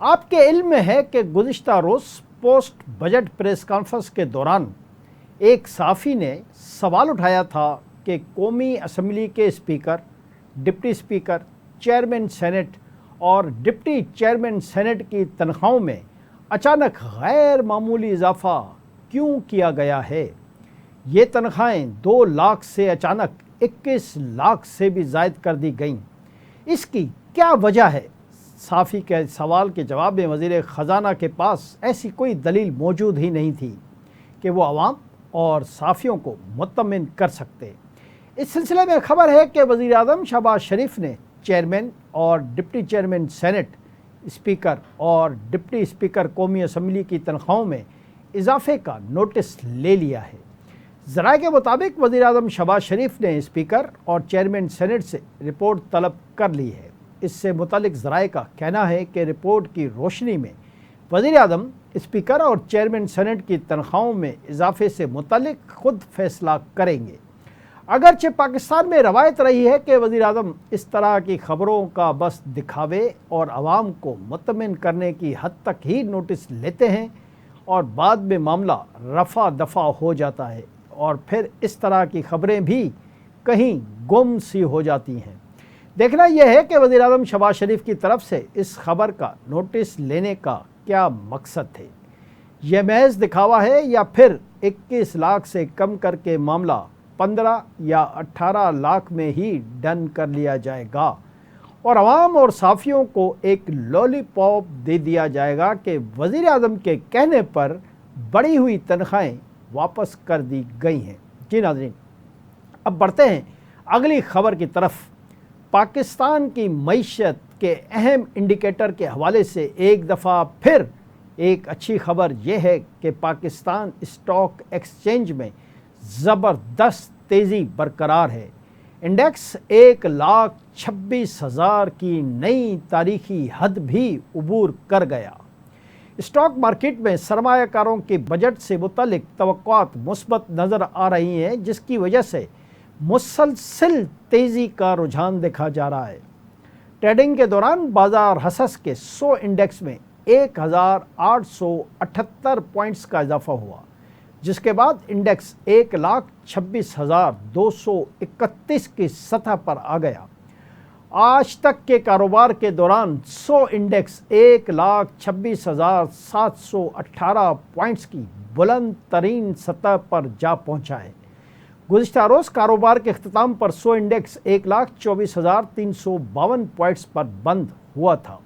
آپ کے علم میں ہے کہ گزشتہ روز پوسٹ بجٹ پریس کانفرنس کے دوران ایک صحافی نے سوال اٹھایا تھا کہ قومی اسمبلی کے speaker, deputy speaker, chairman senate اور ڈپٹی چیئرمین سینٹ کی تنخواہوں میں اچانک غیر معمولی اضافہ کیوں کیا گیا ہے؟ یہ تنخواہیں 2 لاکھ سے اچانک 21 لاکھ سے بھی زائد کر دی گئیں۔ اس کی کیا وجہ ہے؟ صحافی کے سوال کے جواب میں وزیر خزانہ کے پاس ایسی کوئی دلیل موجود ہی نہیں تھی کہ وہ عوام اور صحافیوں کو مطمئن کر سکتے۔ اس سلسلے میں خبر ہے کہ وزیر اعظم شہباز شریف نے چیئرمین اور ڈپٹی چیئرمین سینٹ، اسپیکر اور ڈپٹی اسپیکر قومی اسمبلی کی تنخواہوں میں اضافے کا نوٹس لے لیا ہے۔ ذرائع کے مطابق وزیر اعظم شہباز شریف نے اسپیکر اور چیئرمین سینٹ سے رپورٹ طلب کر لی ہے۔ اس سے متعلق ذرائع کا کہنا ہے کہ رپورٹ کی روشنی میں وزیر اعظم اسپیکر اور چیئرمین سینٹ کی تنخواہوں میں اضافے سے متعلق خود فیصلہ کریں گے۔ اگرچہ پاکستان میں روایت رہی ہے کہ وزیر اعظم اس طرح کی خبروں کا بس دکھاوے اور عوام کو مطمئن کرنے کی حد تک ہی نوٹس لیتے ہیں اور بعد میں معاملہ رفع دفع ہو جاتا ہے اور پھر اس طرح کی خبریں بھی کہیں گم سی ہو جاتی ہیں۔ دیکھنا یہ ہے کہ وزیر اعظم شہباز شریف کی طرف سے اس خبر کا نوٹس لینے کا کیا مقصد تھے۔ یہ محض دکھاوا ہے یا پھر 21 لاکھ سے کم کر کے معاملہ 15 یا 18 لاکھ میں ہی ڈن کر لیا جائے گا اور عوام اور صحافیوں کو ایک لولی پاپ دے دیا جائے گا کہ وزیر اعظم کے کہنے پر بڑھی ہوئی تنخواہیں واپس کر دی گئی ہیں۔ جی ناظرین، اب بڑھتے ہیں اگلی خبر کی طرف۔ پاکستان کی معیشت کے اہم انڈیکیٹر کے حوالے سے ایک دفعہ پھر ایک اچھی خبر یہ ہے کہ پاکستان اسٹاک ایکسچینج میں زبردست تیزی برقرار ہے۔ انڈیکس 1,26,000 کی نئی تاریخی حد بھی عبور کر گیا۔ اسٹاک مارکیٹ میں سرمایہ کاروں کے بجٹ سے متعلق توقعات مثبت نظر آ رہی ہیں، جس کی وجہ سے مسلسل تیزی کا رجحان دیکھا جا رہا ہے۔ ٹریڈنگ کے دوران بازار حصص کے 100 انڈیکس میں 1,878 پوائنٹس کا اضافہ ہوا، جس کے بعد انڈیکس 1,26,231 کی سطح پر آ گیا۔ آج تک کے کاروبار کے دوران 100 انڈیکس 1,26,718 پوائنٹس کی بلند ترین سطح پر جا پہنچا ہے۔ گزشتہ روز کاروبار کے اختتام پر 100 انڈیکس 1,24,352 پوائنٹس پر بند ہوا تھا۔